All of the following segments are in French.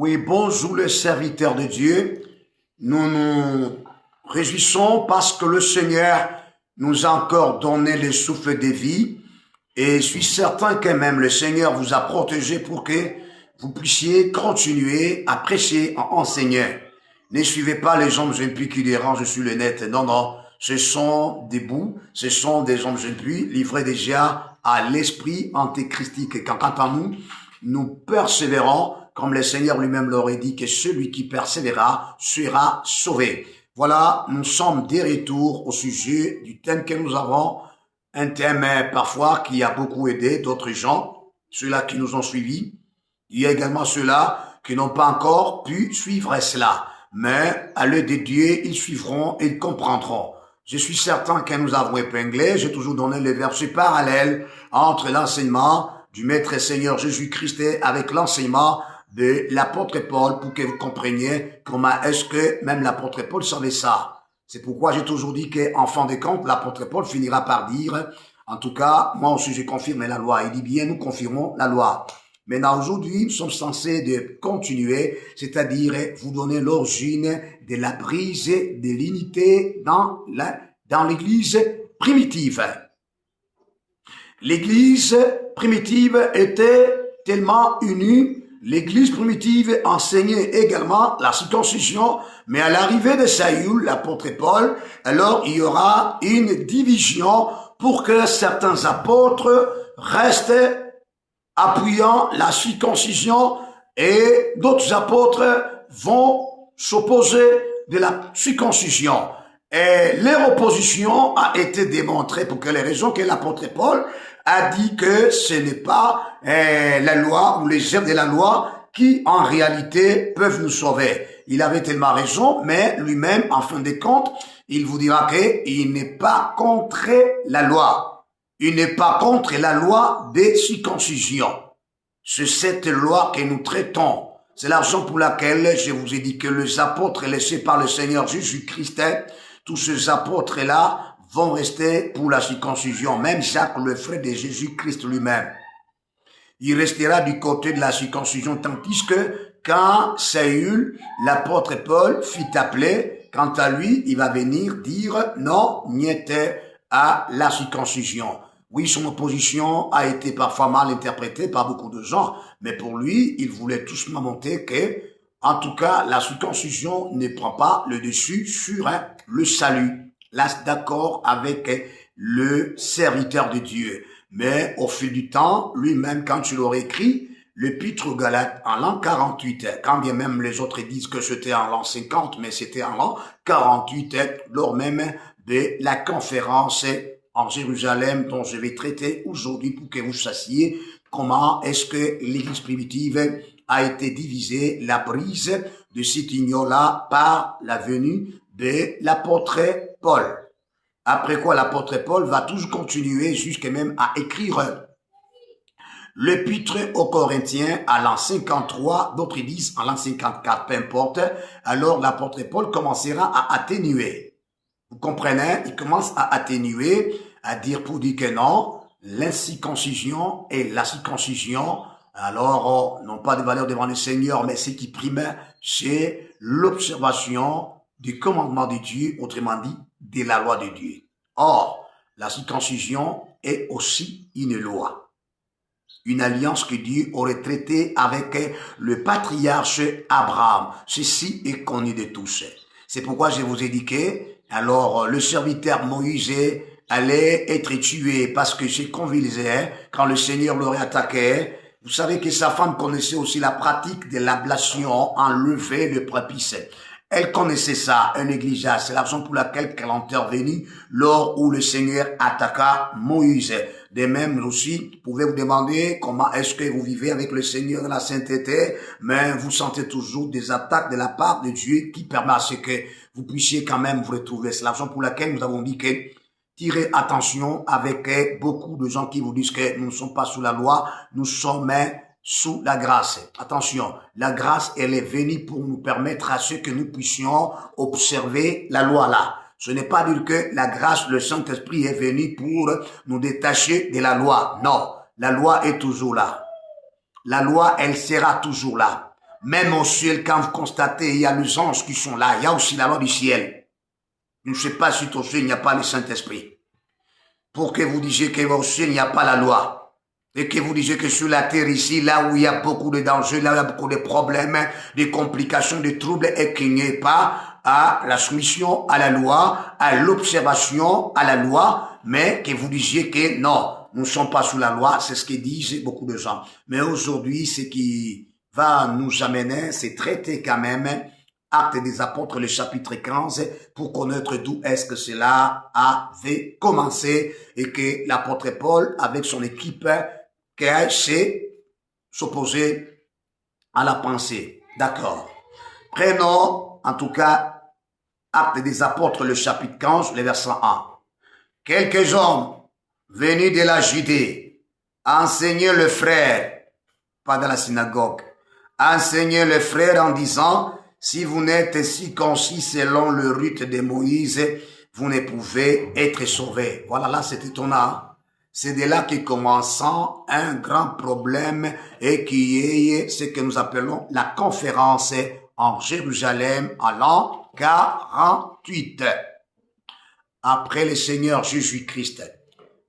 Oui, bonjour les serviteurs de Dieu. Nous nous réjouissons parce que le Seigneur nous a encore donné le souffle de vie et je suis certain que même le Seigneur vous a protégé pour que vous puissiez continuer à prêcher en enseignant. Ne suivez pas les hommes impies qui dérangent sur le net. Non, non. Ce sont des bouts, ce sont des hommes impies livrés déjà à l'esprit antéchristique. Et quant à nous, nous persévérons, comme le Seigneur lui-même l'aurait dit, que celui qui persévérera sera sauvé. Voilà, nous sommes de retour au sujet du thème que nous avons, un thème parfois qui a beaucoup aidé d'autres gens, ceux-là qui nous ont suivis. Il y a également ceux-là qui n'ont pas encore pu suivre cela. Mais à l'œil de Dieu, ils suivront et ils comprendront. Je suis certain que nous avons épinglé, j'ai toujours donné les versets parallèles entre l'enseignement du Maître et Seigneur Jésus-Christ avec l'enseignement de l'apôtre Paul pour que vous compreniez comment est-ce que même l'apôtre Paul savait ça. C'est pourquoi j'ai toujours dit qu'en fin de compte, l'apôtre Paul finira par dire, en tout cas, moi aussi je confirme la loi. Il dit bien, nous confirmons la loi. Maintenant, aujourd'hui, nous sommes censés de continuer, c'est-à-dire vous donner l'origine de la brise de l'unité dans l'église primitive. L'église primitive était tellement unie, l'église primitive enseignait également la circoncision, mais à l'arrivée de Saül, l'apôtre Paul, alors il y aura une division pour que certains apôtres restent appuyant la circoncision et d'autres apôtres vont s'opposer de la circoncision. Et leur opposition a été démontrée pour quelles raisons que l'apôtre Paul a dit que ce n'est pas la loi ou les œuvres de la loi qui en réalité peuvent nous sauver. Il avait tellement raison, mais lui-même, en fin de compte, il vous dira qu'il n'est pas contre la loi. Il n'est pas contre la loi des circoncisions. C'est cette loi que nous traitons. C'est la raison pour laquelle je vous ai dit que les apôtres laissés par le Seigneur Jésus-Christ, tous ces apôtres-là vont rester pour la circoncision. Même Jacques, le frère de Jésus-Christ lui-même. Il restera du côté de la circoncision, tandis que quand Saül, l'apôtre Paul, fit appeler, quant à lui, il va venir dire non, niet à la circoncision. Oui, son opposition a été parfois mal interprétée par beaucoup de gens, mais pour lui, il voulait tout simplement montrer que, en tout cas, la circoncision ne prend pas le dessus sur le salut. Là, d'accord avec le serviteur de Dieu. Mais au fil du temps, lui-même, quand il aurait écrit l'épître aux Galates en l'an 48, quand bien même les autres disent que c'était en l'an 50, mais c'était en l'an 48, lors même de la conférence en Jérusalem, dont je vais traiter aujourd'hui pour que vous sachiez comment est-ce que l'église primitive a été divisée, la brise de cet union-là par la venue de l'apôtre Paul. Après quoi l'apôtre Paul va toujours continuer jusqu'à même à écrire l'épître aux Corinthiens à l'an 53, d'autres disent à l'an 54, peu importe. Alors l'apôtre Paul commencera à atténuer. Vous comprenez? Il commence à atténuer, à dire pour dire que non, l'incirconcision et la circoncision, alors, n'ont pas de valeur devant le Seigneur, mais ce qui prime, c'est l'observation du commandement de Dieu, autrement dit, de la loi de Dieu. Or, la circoncision est aussi une loi. Une alliance que Dieu aurait traitée avec le patriarche Abraham. Ceci est connu de tous. C'est pourquoi je vous ai dit que, alors, le serviteur Moïse allait être tué parce que c'est convulsé quand le Seigneur l'aurait attaqué. Vous savez que sa femme connaissait aussi la pratique de l'ablation enlever le prépuce. Elle connaissait ça, elle négligea. C'est la raison pour laquelle elle est intervenue lors où le Seigneur attaqua Moïse. De même aussi, vous pouvez vous demander comment est-ce que vous vivez avec le Seigneur de la sainteté, mais vous sentez toujours des attaques de la part de Dieu qui permet à ce que vous puissiez quand même vous retrouver. C'est la raison pour laquelle nous avons dit que tirez attention avec beaucoup de gens qui vous disent que nous ne sommes pas sous la loi, nous sommes sous la grâce. Attention, la grâce, elle est venue pour nous permettre à ce que nous puissions observer la loi là. Ce n'est pas dire que la grâce, le Saint-Esprit est venu pour nous détacher de la loi. Non, la loi est toujours là. La loi, elle sera toujours là. Même au ciel, quand vous constatez, il y a les anges qui sont là, il y a aussi la loi du ciel. Je ne sais pas si au ciel, il n'y a pas le Saint-Esprit. Pour que vous disiez qu'au ciel, il n'y a pas la loi. Et que vous disiez que sur la terre ici, là où il y a beaucoup de dangers, là où il y a beaucoup de problèmes, de complications, de troubles, et qu'il n'y ait pas à la soumission à la loi, à l'observation à la loi, mais que vous disiez que non, nous ne sommes pas sous la loi, c'est ce que disent beaucoup de gens. Mais aujourd'hui, ce qui va nous amener, c'est traiter quand même Actes des Apôtres, le chapitre 15, pour connaître d'où est-ce que cela avait commencé et que l'apôtre Paul, avec son équipe, s'est s'opposer à la pensée. D'accord. Prenons, en tout cas, Actes des Apôtres, le chapitre 15, le verset 1. Quelques hommes venus de la Judée enseignaient le frère, pas dans la synagogue, enseignaient le frère en disant, si vous n'êtes circoncis selon le rite de Moïse, vous ne pouvez être sauvés. Voilà, là, c'est étonnant. C'est de là que commence un grand problème et qui est ce que nous appelons la conférence en Jérusalem en l'an 48. Après le Seigneur Jésus-Christ.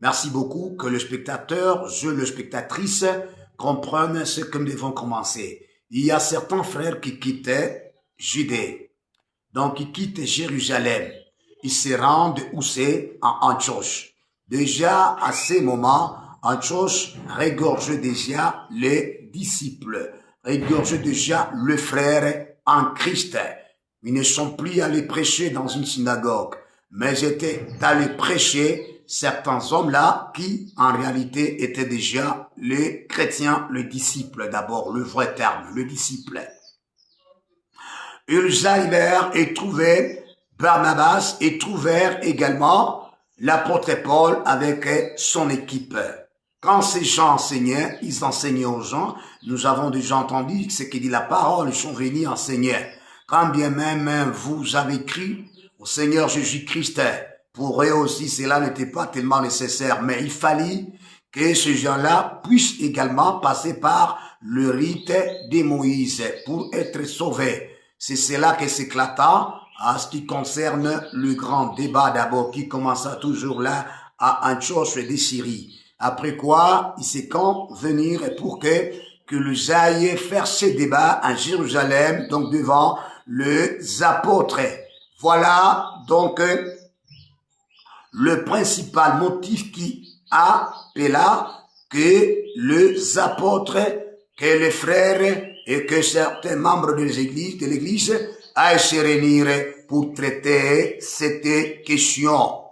Merci beaucoup que le spectateur, le spectatrice, comprennent ce que nous devons commencer. Il y a certains frères qui quittaient Judée. Donc, ils quittent Jérusalem. Ils se rendent où c'est? En Antioche. Déjà, à ces moments, Antioche regorge déjà les disciples, regorge déjà le frère en Christ. Ils ne sont plus allés prêcher dans une synagogue, mais étaient allés prêcher certains hommes-là qui, en réalité, étaient déjà les chrétiens, les disciples d'abord, le vrai terme, le disciple. Ils arrivèrent et trouvèrent Barnabas et trouvèrent également l'apôtre Paul avec son équipe. Quand ces gens enseignaient, ils enseignaient aux gens. Nous avons déjà entendu ce que dit la parole, ils sont venus enseigner. Quand bien même vous avez cru au Seigneur Jésus-Christ, pour eux aussi cela n'était pas tellement nécessaire, mais il fallait que ces gens-là puissent également passer par le rite de Moïse pour être sauvés. C'est cela qui s'éclata à ce qui concerne le grand débat d'abord qui commença toujours là à Antioche de Syrie. Après quoi, il s'est convenir pour que les aillent faire ce débat à Jérusalem, donc devant les apôtres. Voilà donc le principal motif qui appela que les apôtres, que les frères et que certains membres de l'église aillent se réunir pour traiter cette question.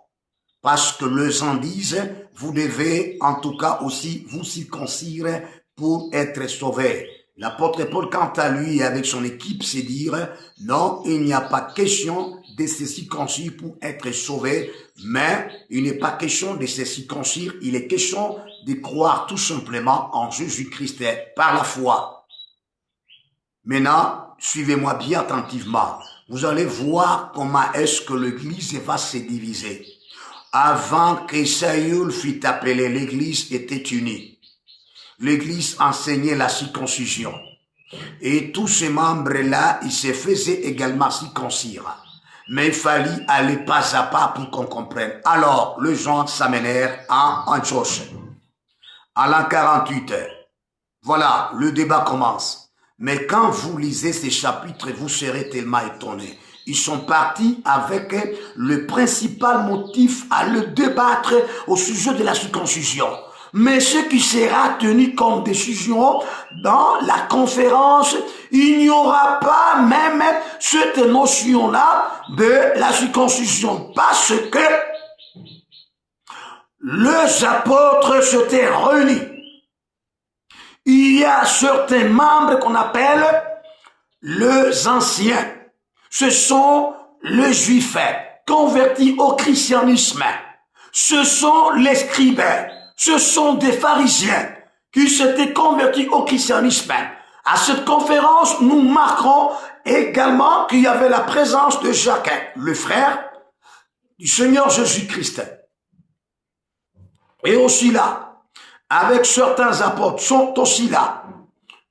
Parce que les gens disent, vous devez en tout cas aussi vous circoncire pour être sauvés. L'apôtre Paul, quant à lui, avec son équipe, c'est dire, non, il n'y a pas question de se circoncire pour être sauvé, mais il n'est pas question de se circoncire, il est question de croire tout simplement en Jésus-Christ par la foi. Maintenant, suivez-moi bien attentivement. Vous allez voir comment est-ce que l'église va se diviser. Avant que Saül fût appelé, l'église était unie. L'église enseignait la circoncision. Et tous ces membres-là, ils se faisaient également circoncire. Mais il fallait aller pas à pas pour qu'on comprenne. Alors, les gens s'amenèrent en Antioche. À l'an 48, voilà, le débat commence. Mais quand vous lisez ces chapitres, vous serez tellement étonnés. Ils sont partis avec le principal motif à le débattre au sujet de la circoncision. Mais ce qui sera tenu comme décision dans la conférence, il n'y aura pas même cette notion-là de la circoncision. Parce que les apôtres s'étaient réunis. Il y a certains membres qu'on appelle les anciens. Ce sont les juifs convertis au christianisme. Ce sont les scribes. Ce sont des pharisiens qui s'étaient convertis au christianisme. À cette conférence, nous marquerons également qu'il y avait la présence de Jacques, le frère du Seigneur Jésus-Christ. Et aussi là, avec certains apôtres sont aussi là.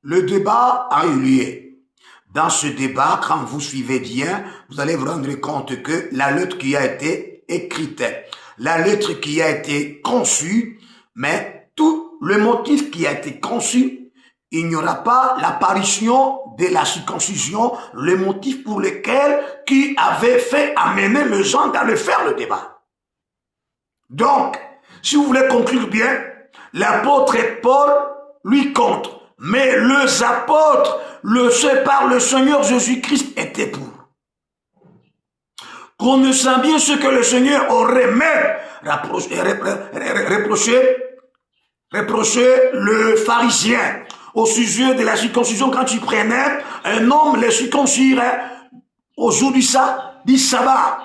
Le débat a eu lieu. dans ce débat, quand vous suivez bien, vous allez vous rendre compte que la lettre qui a été écrite, la lettre qui a été conçue, mais tout le motif qui a été conçu, il n'y aura pas l'apparition de la circoncision, le motif pour lequel qui avait fait amener les gens d'aller faire le débat. Donc, si vous voulez conclure bien, l'apôtre Paul lui contre, mais les apôtres, par le Seigneur Jésus-Christ étaient pour. Connaissant bien ce que le Seigneur aurait même reproché le pharisien au sujet de la circoncision quand il prenait un homme le circoncirait au jour du sabbat.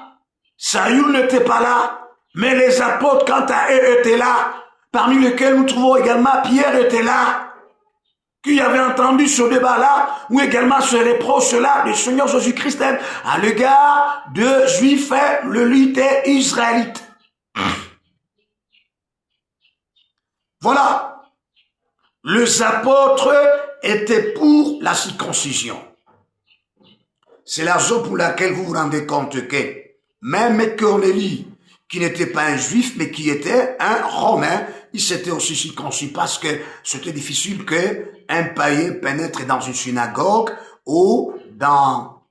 Saül n'était pas là, mais les apôtres quant à eux étaient là, parmi lesquels nous trouvons également Pierre était là, qui avait entendu ce débat-là, ou également ce reproche-là du Seigneur Jésus-Christ à l'égard de Juifs, le lui était israélite. Voilà. Les apôtres étaient pour la circoncision. C'est la raison pour laquelle vous vous rendez compte que même Cornélie, qui n'était pas un juif, mais qui était un romain, il s'était aussi circoncis parce que c'était difficile qu'un païen pénètre dans une synagogue ou dans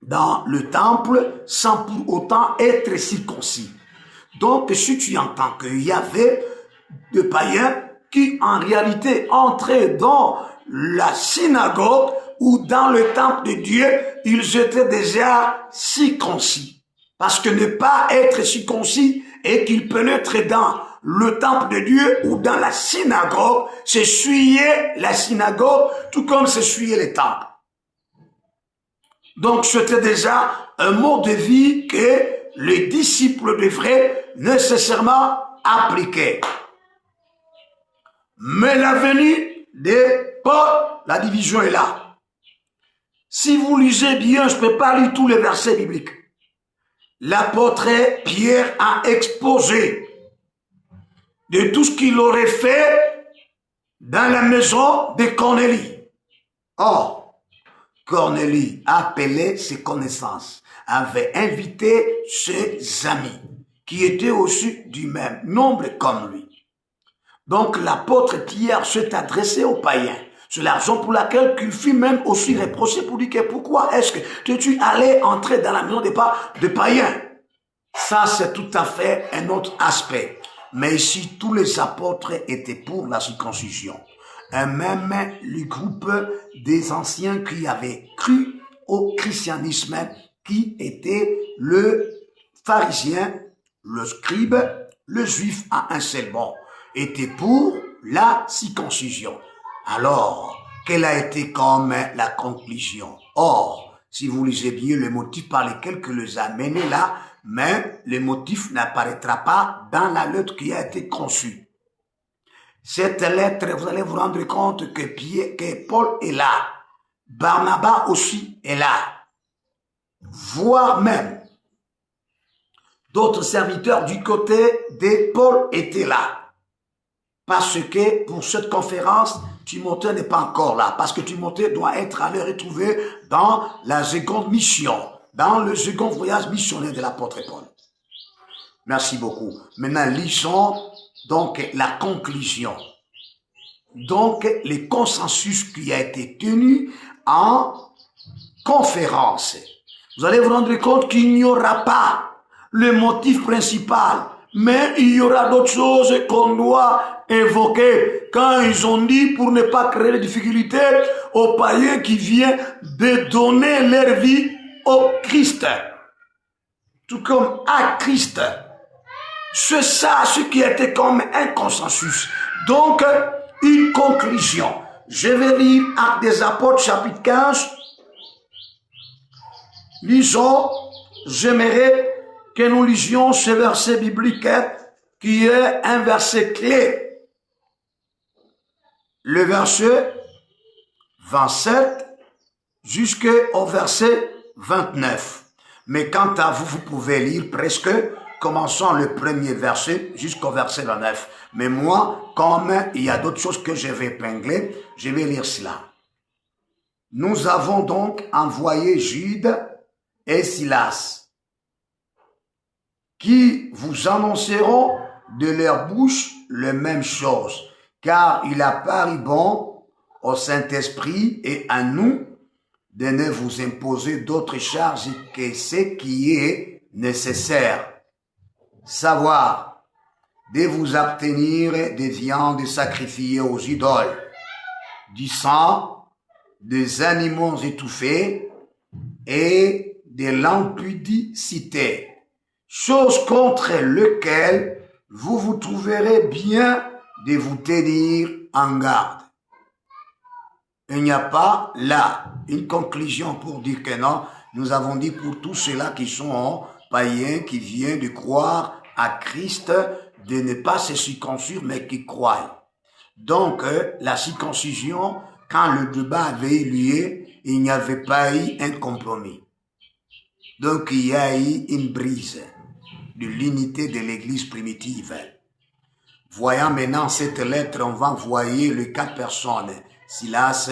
le temple sans pour autant être circoncis. Donc, si tu entends qu'il y avait des païens qui, en réalité, entraient dans la synagogue ou dans le temple de Dieu, ils étaient déjà circoncis. Parce que ne pas être circoncis et qu'ils pénètrent dans le temple de Dieu ou dans la synagogue, c'est suyer la synagogue, tout comme c'est suyer les temples. Donc, c'était déjà un mode de vie que les disciples devraient nécessairement appliquer. Mais la venue de Paul, la division est là. Si vous lisez bien, je ne peux pas lire tous les versets bibliques. L'apôtre Pierre a exposé de tout ce qu'il aurait fait dans la maison de Cornélie. Or, Cornélie appelait ses connaissances, avait invité ses amis, qui étaient aussi du même nombre comme lui. Donc l'apôtre Pierre s'est adressé aux païens. C'est la raison pour laquelle il fut même aussi reproché pour dire que pourquoi est-ce que tu allais entrer dans la maison de païens. Ça, c'est tout à fait un autre aspect. Mais ici, tous les apôtres étaient pour la circoncision. Et même le groupe des anciens qui avaient cru au christianisme, qui était le pharisien, le scribe, le juif à un seul mot, était pour la circoncision. Alors, quelle a été comme la conclusion? Or, si vous lisez bien le motif par lequel que les a menés là, mais le motif n'apparaîtra pas dans la lettre qui a été conçue. Cette lettre, vous allez vous rendre compte que Paul est là, Barnabas aussi est là, voire même d'autres serviteurs du côté de Paul étaient là. Parce que pour cette conférence, Timothée n'est pas encore là. Parce que Timothée doit être allé retrouver dans la seconde mission, dans le second voyage missionnaire de l'apôtre Paul. Merci beaucoup. Maintenant, lisons donc la conclusion. Donc, le consensus qui a été tenu en conférence. Vous allez vous rendre compte qu'il n'y aura pas le motif principal, mais il y aura d'autres choses qu'on doit évoquer quand ils ont dit pour ne pas créer de difficultés aux païens qui viennent de donner leur vie au Christ, tout comme à Christ. C'est ça ce qui était comme un consensus. Donc, une conclusion. Je vais lire Actes des Apôtres, chapitre 15. Lisons, j'aimerais que nous lisions ce verset biblique qui est un verset clé. Le verset 27 jusqu'au verset 29. Mais quant à vous, vous pouvez lire presque, commençons le premier verset jusqu'au verset 29. Mais moi, comme il y a d'autres choses que je vais épingler, je vais lire cela. Nous avons donc envoyé Jude et Silas, qui vous annonceront de leur bouche les mêmes choses, car il a paru bon au Saint-Esprit et à nous de ne vous imposer d'autres charges que ce qui est nécessaire, savoir de vous abstenir des viandes sacrifiées aux idoles, du sang, des animaux étouffés et de l'impudicité, chose contre lequel vous vous trouverez bien de vous tenir en garde. Il n'y a pas là une conclusion pour dire que non, nous avons dit pour tous ceux-là qui sont païens, qui viennent de croire à Christ, de ne pas se circoncire, mais qui croient. Donc, la circoncision, quand le débat avait eu lieu, il n'y avait pas eu un compromis. Donc, il y a eu une brise de l'unité de l'Église primitive. Voyant maintenant cette lettre, on va envoyer les 4 personnes. Silas,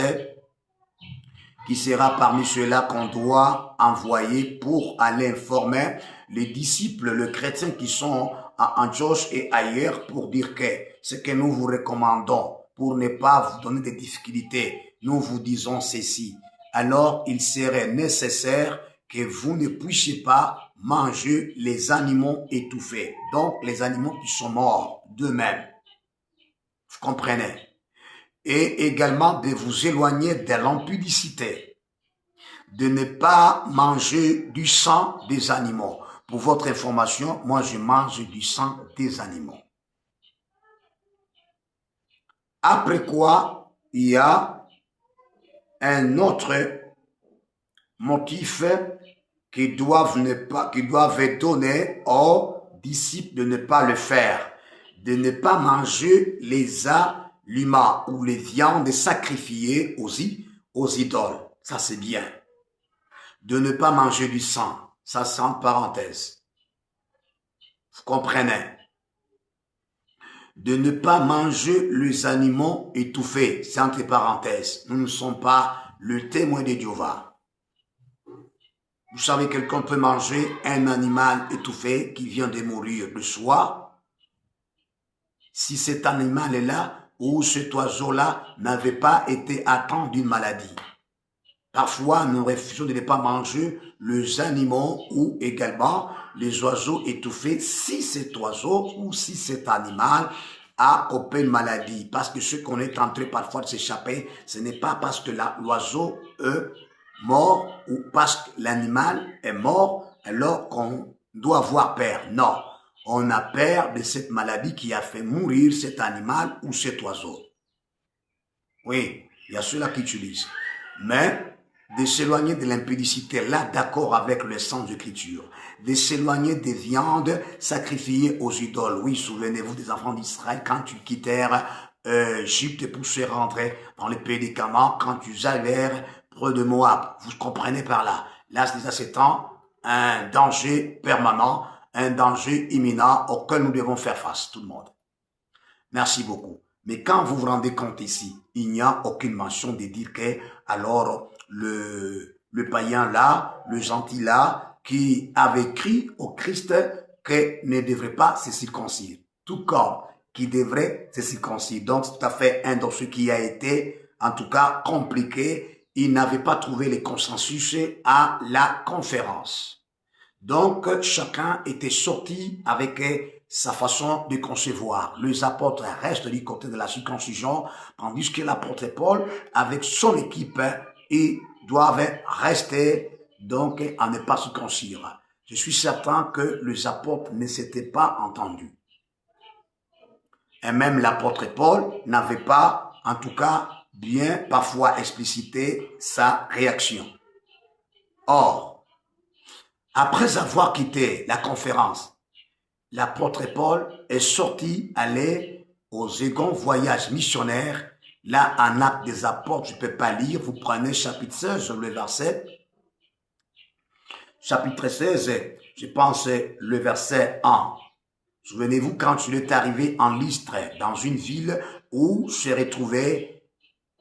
qui sera parmi ceux-là qu'on doit envoyer pour aller informer les disciples, les chrétiens qui sont à Antioche et ailleurs pour dire que ce que nous vous recommandons pour ne pas vous donner des difficultés, nous vous disons ceci. Alors, il serait nécessaire que vous ne puissiez pas manger les animaux étouffés. Donc, les animaux qui sont morts d'eux-mêmes. Vous comprenez? Et également de vous éloigner de l'impudicité. De ne pas manger du sang des animaux. Pour votre information, moi je mange du sang des animaux. Après quoi, il y a un autre motif qui doivent donner aux disciples de ne pas le faire, de ne pas manger les aliments ou les viandes sacrifiées aux idoles. Ça c'est bien. De ne pas manger du sang. Ça c'est en parenthèse. Vous comprenez? De ne pas manger les animaux étouffés. C'est entre parenthèses. Nous ne sommes pas le témoin de Jéhovah. Vous savez, quelqu'un peut manger un animal étouffé qui vient de mourir de soi. Si cet animal est là ou cet oiseau-là n'avait pas été atteint d'une maladie. Parfois, nous refusons de ne pas manger les animaux ou également les oiseaux étouffés si cet oiseau ou si cet animal a une maladie. Parce que ce qu'on est en train parfois de s'échapper, ce n'est pas parce que l'oiseau est mort ou parce que l'animal est mort alors qu'on doit avoir peur. Non, on a peur de cette maladie qui a fait mourir cet animal ou cet oiseau. Oui, il y a ceux-là qui utilisent. Mais de s'éloigner de l'impudicité, là d'accord avec le sens de l'écriture, de s'éloigner des viandes sacrifiées aux idoles. Oui, souvenez-vous des enfants d'Israël quand ils quittèrent Égypte pour se rentrer dans le pays des Canaan, quand ils arrivèrent près de Moab. Vous comprenez par là. Là, c'est un danger permanent, un danger imminent auquel nous devons faire face, tout le monde. Merci beaucoup. Mais quand vous vous rendez compte ici, il n'y a aucune mention de dire que alors le païen là, le gentil là, qui avait écrit au Christ qu'il ne devrait pas se circoncire, tout comme qui devrait se circoncire. Donc c'est tout à fait un de ceux qui a été, en tout cas, compliqué. Il n'avait pas trouvé le consensus à la conférence. Donc chacun était sorti avec sa façon de concevoir. Les apôtres restent du côté de la circoncision, tandis que l'apôtre Paul, avec son équipe, ils doivent rester donc à ne pas circoncire. Je suis certain que les apôtres ne s'étaient pas entendus. Et même l'apôtre Paul n'avait pas, en tout cas, bien parfois explicité sa réaction. Or, après avoir quitté la conférence, l'apôtre Paul est sorti aller au second voyage missionnaire. Là, en Actes des Apôtres, je ne peux pas lire. Vous prenez chapitre 16, le verset. Chapitre 16, je pense le verset 1. Souvenez-vous quand il est arrivé en Lystre, dans une ville où se retrouvait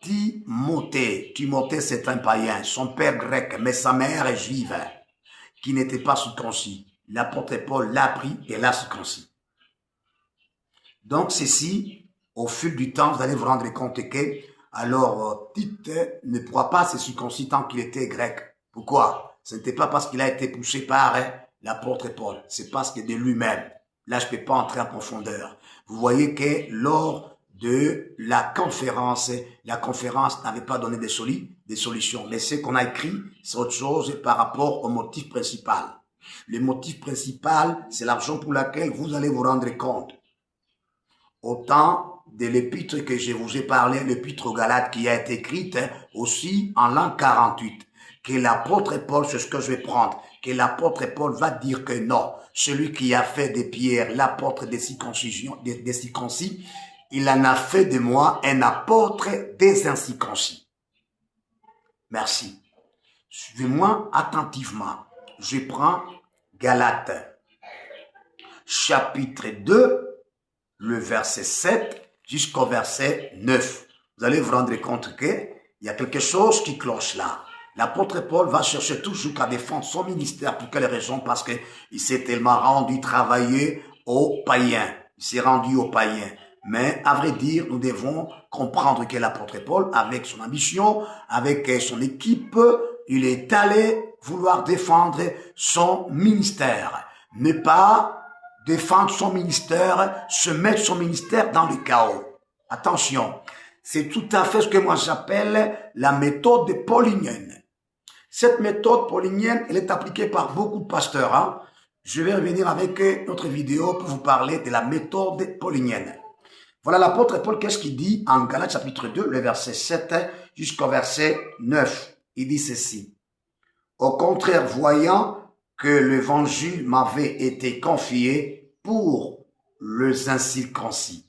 Timothée. Timothée, c'est un païen. Son père grec, mais sa mère est juive, qui n'était pas circoncis. L'apôtre Paul l'a pris et l'a circoncis. Donc, ceci, au fil du temps, vous allez vous rendre compte que, alors, Tite ne pourra pas se circoncire tant qu'il était grec. Pourquoi? Ce n'était pas parce qu'il a été poussé par l'apôtre Paul. C'est parce que de lui-même. Là, je ne peux pas entrer en profondeur. Vous voyez que lors de la conférence n'avait pas donné des solutions. Mais ce qu'on a écrit, c'est autre chose par rapport au motif principal. Le motif principal, c'est la raison pour laquelle vous allez vous rendre compte. Autant de l'épître que je vous ai parlé, l'épître aux Galates qui a été écrite aussi en l'an 48, que l'apôtre Paul, c'est ce que je vais prendre, que l'apôtre Paul va dire que non, celui qui a fait de Pierre l'apôtre des circoncis, il en a fait de moi un apôtre des incirconcis. Merci. Suivez-moi attentivement. Je prends Galates, chapitre 2, le verset 7 jusqu'au verset 9. Vous allez vous rendre compte qu'il y a quelque chose qui cloche là. L'apôtre Paul va chercher toujours à défendre son ministère. Pour quelle raison? Parce qu'il s'est tellement rendu travailler aux païens. Il s'est rendu aux païens. Mais à vrai dire, nous devons comprendre que l'apôtre Paul, avec son ambition, avec son équipe, il est allé vouloir défendre son ministère. Ne pas défendre son ministère, se mettre son ministère dans le chaos. Attention, c'est tout à fait ce que moi j'appelle la méthode paulinienne. Cette méthode paulinienne, elle est appliquée par beaucoup de pasteurs. Hein. Je vais revenir avec notre vidéo pour vous parler de la méthode paulinienne. Voilà l'apôtre Paul, qu'est-ce qu'il dit en Galates chapitre 2, le verset 7 jusqu'au verset 9. Il dit ceci. Au contraire, voyant que l'évangile m'avait été confié pour les incirconcis,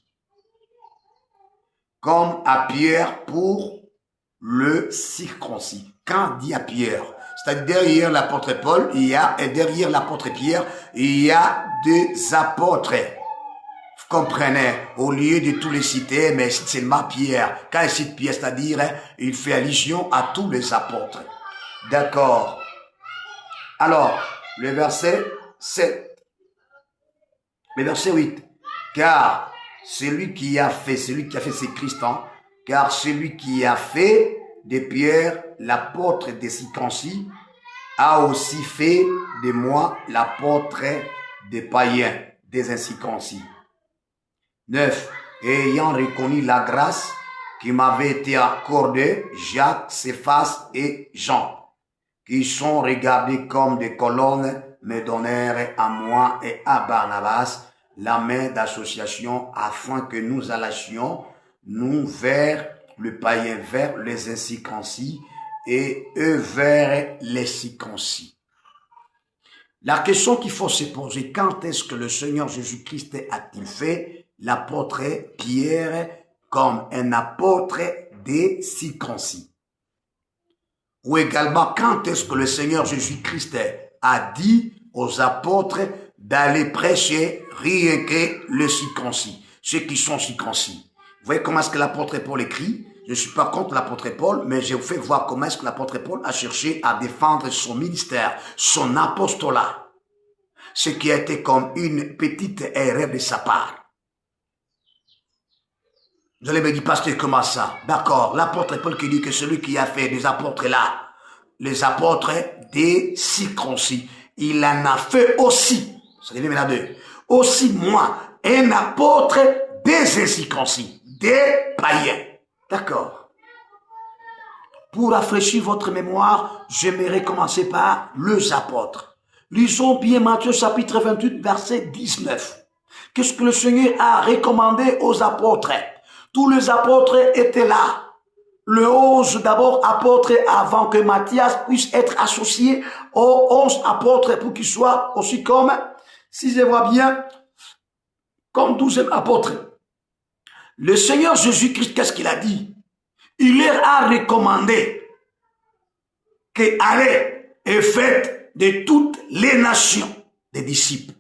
comme à Pierre pour le circoncis. Quand dit à Pierre, c'est-à-dire derrière l'apôtre Paul, et derrière l'apôtre Pierre, il y a des apôtres. Vous comprenez, au lieu de tous les citer, mais c'est seulement Pierre. Quand il cite Pierre, c'est-à-dire, il fait allusion à tous les apôtres. D'accord. Alors, le verset 7. Le verset 8. Car celui qui a fait, c'est Christ, hein, car celui qui a fait de Pierre l'apôtre des circoncis a aussi fait de moi l'apôtre des païens, des incirconcis. 9. Et ayant reconnu la grâce qui m'avait été accordée, Jacques, Céphas et Jean, qui sont regardés comme des colonnes, me donnèrent à moi et à Barnabas la main d'association afin que nous allions nous vers le païen, vers les incirconcis et eux vers les circoncis. La question qu'il faut se poser, quand est-ce que le Seigneur Jésus-Christ a-t-il fait l'apôtre Pierre comme un apôtre des circoncis? Ou également, quand est-ce que le Seigneur Jésus-Christ a dit aux apôtres d'aller prêcher rien que les circoncis, ceux qui sont circoncis? Vous voyez comment est-ce que l'apôtre Paul écrit? Je ne suis pas contre l'apôtre Paul, mais je vous fais voir comment est-ce que l'apôtre Paul a cherché à défendre son ministère, son apostolat. Ce qui a été comme une petite erreur de sa part. Vous allez me dire, pasteur, comment ça? D'accord, l'apôtre Paul qui dit que celui qui a fait des apôtres là, les apôtres des circoncis, il en a fait aussi, ça devient maintenant deux, aussi moi, un apôtre des incirconcis, des païens. D'accord. Pour rafraîchir votre mémoire, j'aimerais commencer par les apôtres. Lisons bien Matthieu chapitre 28, verset 19. Qu'est-ce que le Seigneur a recommandé aux apôtres? Tous les apôtres étaient là. Le 11 d'abord apôtres avant que Matthias puisse être associé aux 11 apôtres pour qu'il soit aussi comme, si je vois bien, comme 12e apôtre. Le Seigneur Jésus-Christ, qu'est-ce qu'il a dit? Il leur a recommandé que allez et faites de toutes les nations des disciples.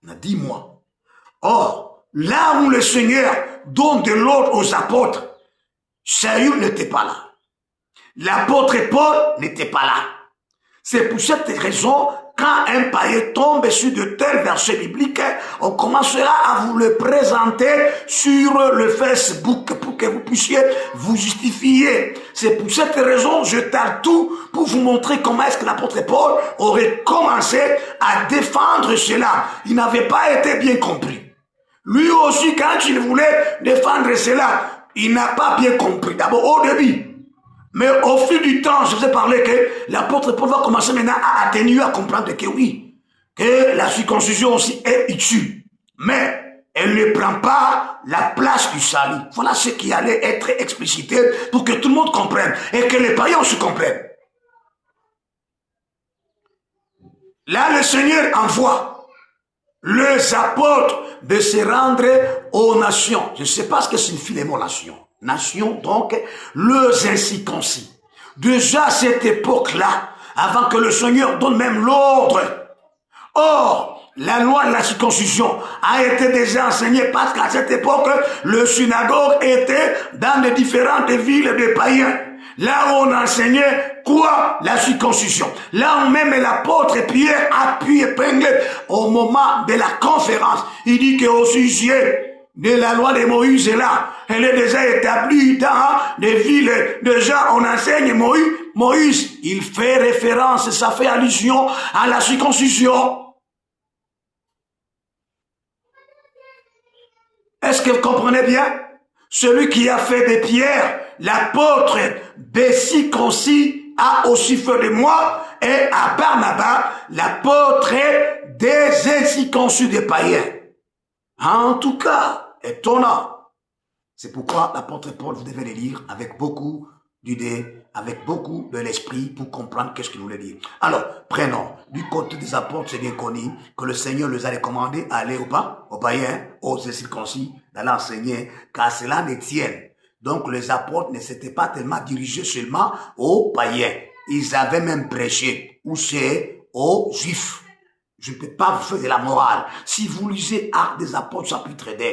Il a dit moi. Or, là où le Seigneur donne de l'ordre aux apôtres, Saül n'était pas là. L'apôtre Paul n'était pas là. C'est pour cette raison, quand un païen tombe sur de tels versets bibliques, on commencera à vous le présenter sur le Facebook pour que vous puissiez vous justifier. C'est pour cette raison, je tarde tout pour vous montrer comment est-ce que l'apôtre Paul aurait commencé à défendre cela. Il n'avait pas été bien compris. Lui aussi, quand il voulait défendre cela, il n'a pas bien compris. D'abord, au début. Mais au fil du temps, je vous ai parlé que l'apôtre Paul va commencer maintenant à atténuer, à comprendre que oui, que la circoncision aussi est utile. Mais elle ne prend pas la place du salut. Voilà ce qui allait être explicité pour que tout le monde comprenne et que les païens aussi comprennent. Là, le Seigneur envoie les apôtres de se rendre aux nations. Je ne sais pas ce que signifie les mots nations. Nation, donc, les incirconcis. Déjà à cette époque-là, avant que le Seigneur donne même l'ordre. Or, la loi de la circoncision a été déjà enseignée parce qu'à cette époque, le synagogue était dans les différentes villes des païens. Là où on enseignait quoi? La circoncision. Là où même l'apôtre Pierre a pu épingler au moment de la conférence. Il dit qu'au sujet de la loi de Moïse est là. Elle est déjà établie dans des villes. Déjà, on enseigne Moïse. Il fait référence, ça fait allusion à la circoncision. Est-ce que vous comprenez bien? Celui qui a fait des pierres, l'apôtre des circoncis a aussi fait de moi, et à Barnabas, l'apôtre des incirconcis des païens. En tout cas, étonnant. C'est pourquoi l'apôtre Paul, vous devez le lire avec beaucoup d'idées, avec beaucoup de l'esprit pour comprendre qu'est-ce qu'il voulait dire. Alors, prenons, du côté des apôtres, c'est bien connu que le Seigneur les a recommandés à aller aux païens, aux incirconcis, d'aller enseigner, car cela ne tienne. Donc, les apôtres ne s'étaient pas tellement dirigés seulement aux païens. Ils avaient même prêché, ou c'est aux juifs. Je ne peux pas vous faire de la morale. Si vous lisez Actes des apôtres, chapitre 2,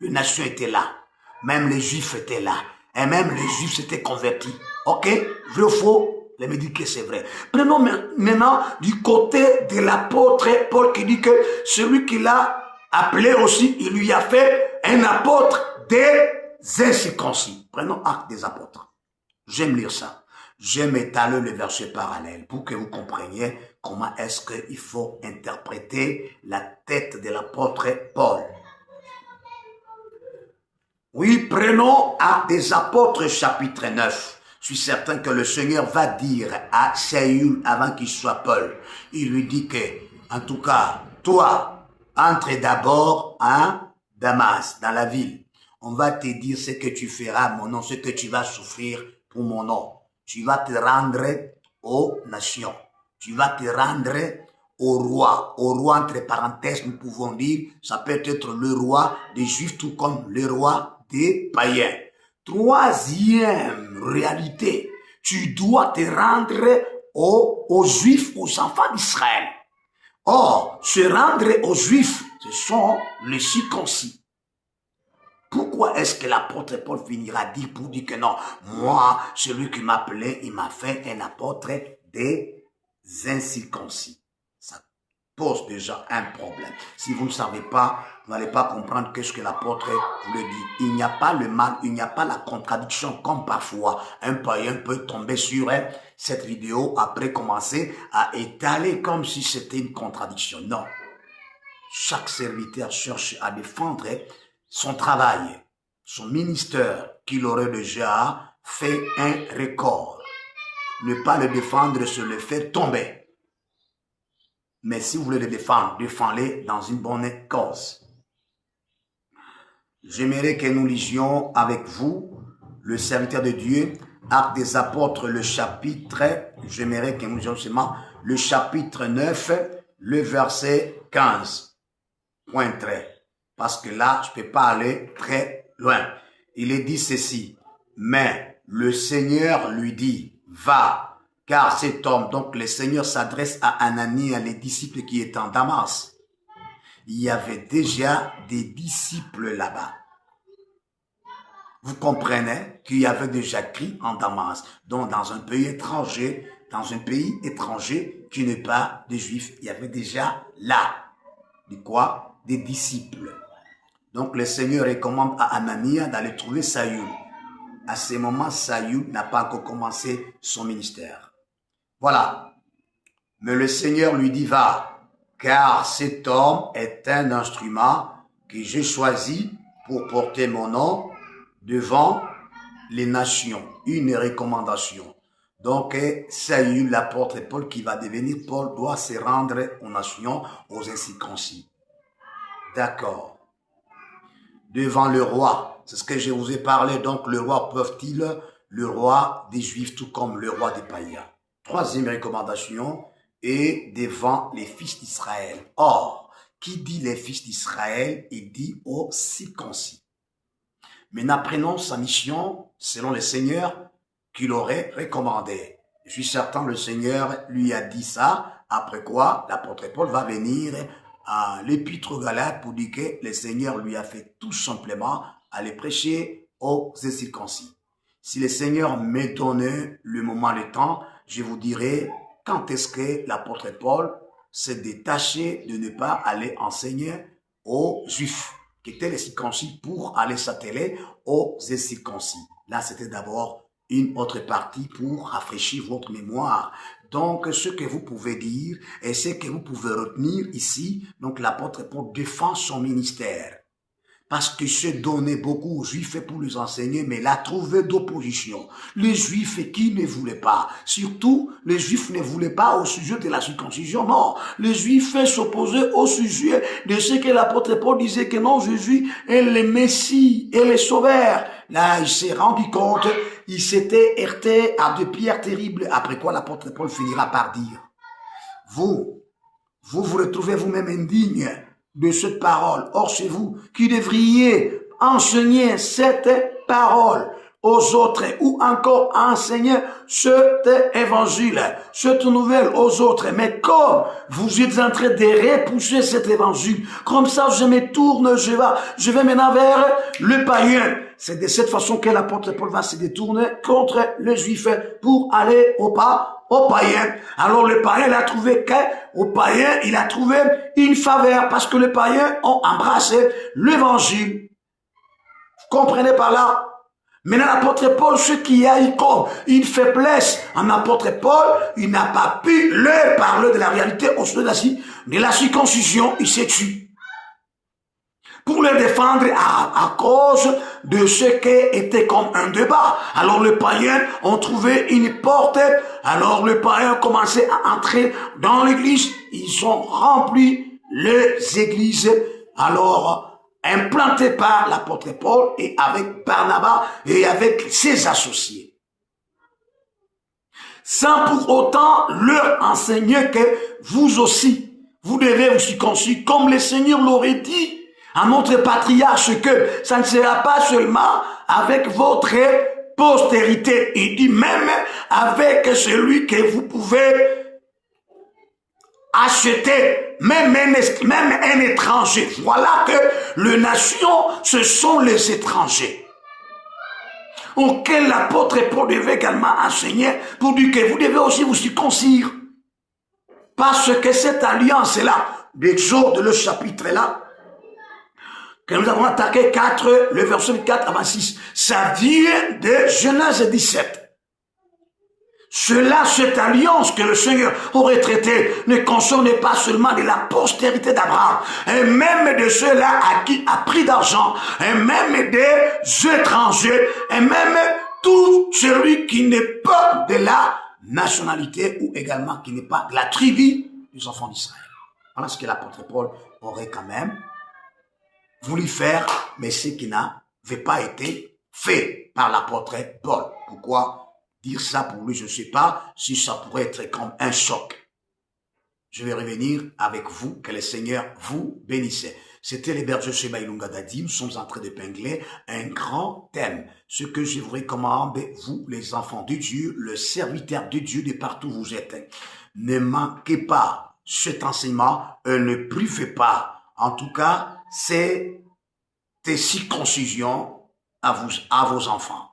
les nations étaient là. Même les juifs étaient là. Et même les juifs s'étaient convertis. Ok? Vrai ou faux? Les me dit que c'est vrai. Prenons maintenant du côté de l'apôtre Paul qui dit que celui qui l'a appelé aussi, il lui a fait un apôtre des incirconcis. Prenons Actes des apôtres. J'aime lire ça. J'aime étaler le verset parallèle pour que vous compreniez comment est-ce qu'il faut interpréter la tête de l'apôtre Paul. Oui, prenons Actes des apôtres chapitre 9. Je suis certain que le Seigneur va dire à Saül avant qu'il soit Paul. Il lui dit que, en tout cas, toi, entre d'abord à Damas, dans la ville. On va te dire ce que tu feras, mon nom, ce que tu vas souffrir pour mon nom. Tu vas te rendre aux nations. Tu vas te rendre au roi. Au roi, entre parenthèses, nous pouvons dire, ça peut être le roi des Juifs, tout comme le roi des païens. Troisième réalité, tu dois te rendre aux Juifs, aux enfants d'Israël. Or, se rendre aux Juifs, ce sont les circoncis. Pourquoi est-ce que l'apôtre Paul finira dire pour dire que non, moi, celui qui m'appelait, il m'a fait un apôtre des incirconcis. Ça pose déjà un problème. Si vous ne savez pas, vous n'allez pas comprendre qu'est-ce que l'apôtre voulait dire. Il n'y a pas le mal, il n'y a pas la contradiction comme parfois un païen peut tomber sur cette vidéo après commencer à étaler comme si c'était une contradiction. Non. Chaque serviteur cherche à défendre son travail, son ministère qu'il aurait déjà fait un record. Ne pas le défendre, c'est le faire tomber. Mais si vous voulez le défendre, défendez-le dans une bonne cause. J'aimerais que nous lisions avec vous, le serviteur de Dieu, Actes des apôtres, le chapitre, j'aimerais que nous lisions seulement le chapitre 9, le verset 15. Point très. Parce que là, je ne peux pas aller très loin. Il est dit ceci. Mais le Seigneur lui dit, va, car cet homme, donc le Seigneur s'adresse à Ananie, à les disciples qui étaient en Damas. Il y avait déjà des disciples là-bas. Vous comprenez qu'il y avait déjà écrit en Damas, donc dans un pays étranger, qui n'est pas des Juifs, il y avait déjà là, de quoi? Des disciples. Donc le Seigneur recommande à Anania d'aller trouver Saül. À ce moment, Saül n'a pas encore commencé son ministère. Voilà. Mais le Seigneur lui dit, va, car cet homme est un instrument que j'ai choisi pour porter mon nom devant les nations. Une recommandation. Donc, Saül, l'apôtre Paul, qui va devenir Paul, doit se rendre aux nations, aux incirconcis. D'accord. Devant le roi. C'est ce que je vous ai parlé. Donc, le roi peuvent-ils, le roi des Juifs, tout comme le roi des païens. Troisième recommandation, et devant les fils d'Israël. Or, qui dit les fils d'Israël, il dit aux circoncis. Maintenant, prenons sa mission selon le Seigneur qu'il aurait recommandé. Je suis certain le Seigneur lui a dit ça, après quoi l'apôtre Paul va venir à l'épître aux Galates pour dire que le Seigneur lui a fait tout simplement aller prêcher aux incirconcis. Si le Seigneur me donnait le moment, le temps, je vous dirai quand est-ce que l'apôtre Paul s'est détaché de ne pas aller enseigner aux Juifs, qui étaient les circoncis, pour aller s'atteler aux incirconcis. Là, c'était d'abord une autre partie pour rafraîchir votre mémoire. Donc, ce que vous pouvez dire et ce que vous pouvez retenir ici, donc l'apôtre Paul défend son ministère. Parce qu'il se donnait beaucoup aux Juifs pour les enseigner, mais il a trouvé d'opposition. Les Juifs qui ne voulaient pas. Surtout, les Juifs ne voulaient pas au sujet de la circoncision. Non, les Juifs s'opposaient au sujet de ce que l'apôtre Paul disait que non, Jésus est le Messie et le Sauveur. Là, il s'est rendu compte, il s'était heurté à deux pierres terribles, après quoi l'apôtre Paul finira par dire, vous retrouvez vous-même indigne de cette parole. Or, c'est vous qui devriez enseigner cette parole aux autres ou encore enseigner cet évangile, cette nouvelle aux autres. Mais comme vous êtes en train de repousser cet évangile, comme ça je me tourne, je vais maintenant vers le païen. C'est de cette façon que l'apôtre Paul va se détourner contre les Juifs pour aller au païen. Alors le païen, il a trouvé qu'au païen, il a trouvé une faveur parce que les païens ont embrassé l'évangile. Vous comprenez par là? Maintenant, l'apôtre Paul, ce qui a eu comme une faiblesse en apôtre Paul, il n'a pas pu leur parler de la réalité au sujet de la circoncision, il s'est tué. Pour le défendre à cause de ce qui était comme un débat. Alors les païens ont trouvé une porte, alors les païens ont commencé à entrer dans l'église, ils ont rempli les églises, alors implantées par l'apôtre Paul et avec Barnabas et avec ses associés. Sans pour autant leur enseigner que vous aussi, vous devez vous circoncire comme le Seigneur l'aurait dit à notre patriarche que ça ne sera pas seulement avec votre postérité, il dit même avec celui que vous pouvez acheter, même un étranger. Voilà que les nations, ce sont les étrangers auxquels l'apôtre Paul devait également enseigner pour dire que vous devez aussi vous circoncire. Parce que cette alliance-là, d'Exode, le chapitre là, que nous avons attaqué 4, le verset 4 à 26. Ça vient de Genèse 17. Cette alliance que le Seigneur aurait traitée ne concernait pas seulement de la postérité d'Abraham, et même de ceux-là à qui a pris d'argent, et même des étrangers, et même tout celui qui n'est pas de la nationalité ou également qui n'est pas de la tribu des enfants d'Israël. Voilà ce que l'apôtre Paul aurait quand même voulu faire, mais ce qui n'avait pas été fait par l'apôtre Paul. Pourquoi dire ça pour lui? Je ne sais pas si ça pourrait être comme un choc. Je vais revenir avec vous, que le Seigneur vous bénisse. C'était les bergers chez Bailunga Dadi. Nous sommes en train d'épingler un grand thème. Ce que je vous recommande, vous, les enfants de Dieu, le serviteur de Dieu de partout où vous êtes, ne manquez pas cet enseignement, ne privez pas. En tout cas, c'est des circoncisions à vos enfants.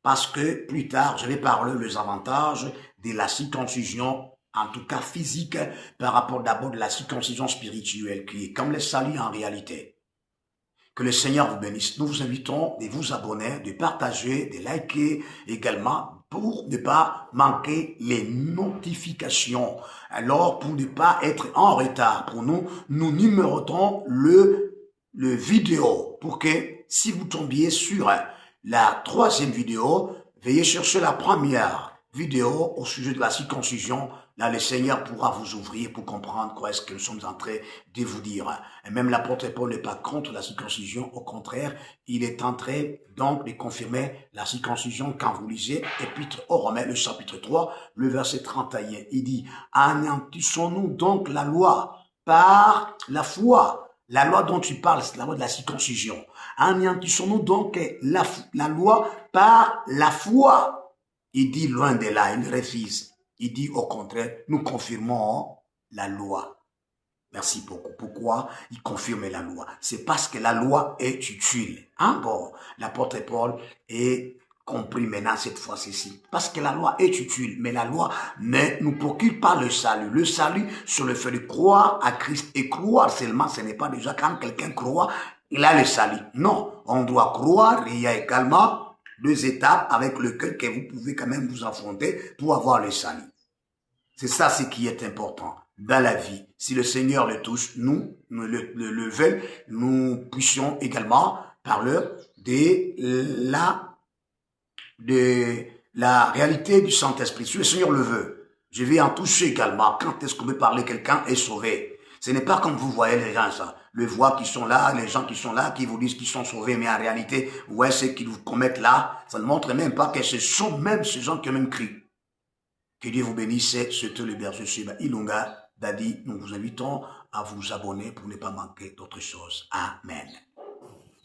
Parce que plus tard, je vais parler des avantages de la circoncision, en tout cas physique, par rapport d'abord de la circoncision spirituelle, qui est comme le salut en réalité. Que le Seigneur vous bénisse. Nous vous invitons de vous abonner, de partager, de liker également pour ne pas manquer les notifications. Alors, pour ne pas être en retard pour nous, nous numérotons le vidéo pour que si vous tombiez sur la troisième vidéo, veuillez chercher la première vidéo au sujet de la circoncision. Là, le Seigneur pourra vous ouvrir pour comprendre quoi est-ce que nous sommes en train de vous dire. Et même l'apôtre Paul n'est pas contre la circoncision. Au contraire, il est en train donc de confirmer la circoncision quand vous lisez Épître aux Romains, le chapitre 3, le verset 31. Il dit, anéantissons-nous donc la loi par la foi. La loi dont tu parles, c'est la loi de la circoncision. Anéantissons-nous donc la loi par la foi. Il dit loin de là, il refuse. Il dit au contraire, nous confirmons la loi. Merci beaucoup. Pourquoi il confirme la loi? C'est parce que la loi est utile. Hein? Bon, l'apôtre Paul est compris maintenant cette fois ci. Parce que la loi est utile, mais la loi ne nous procure pas le salut. Le salut sur le fait de croire à Christ. Et croire seulement, ce n'est pas déjà quand quelqu'un croit, il a le salut. Non, on doit croire. Il y a également 2 étapes avec lesquelles que vous pouvez quand même vous affronter pour avoir le salut. C'est ça ce qui est important dans la vie. Si le Seigneur le touche, nous le veulent, nous puissions également parler de la réalité du Saint-Esprit. Si le Seigneur le veut, je vais en toucher également. Quand est-ce qu'on veut parler, quelqu'un est sauvé. Ce n'est pas comme vous voyez les gens, ça. Le voix qui sont là, les gens qui sont là, qui vous disent qu'ils sont sauvés, mais en réalité, ouais, ce qu'ils vous commettent là, ça ne montre même pas que ce sont même ces gens qui ont même crié. Que Dieu vous bénisse, c'était le berger Sheba Ilunga Dadi. Nous vous invitons à vous abonner pour ne pas manquer d'autres choses. Amen.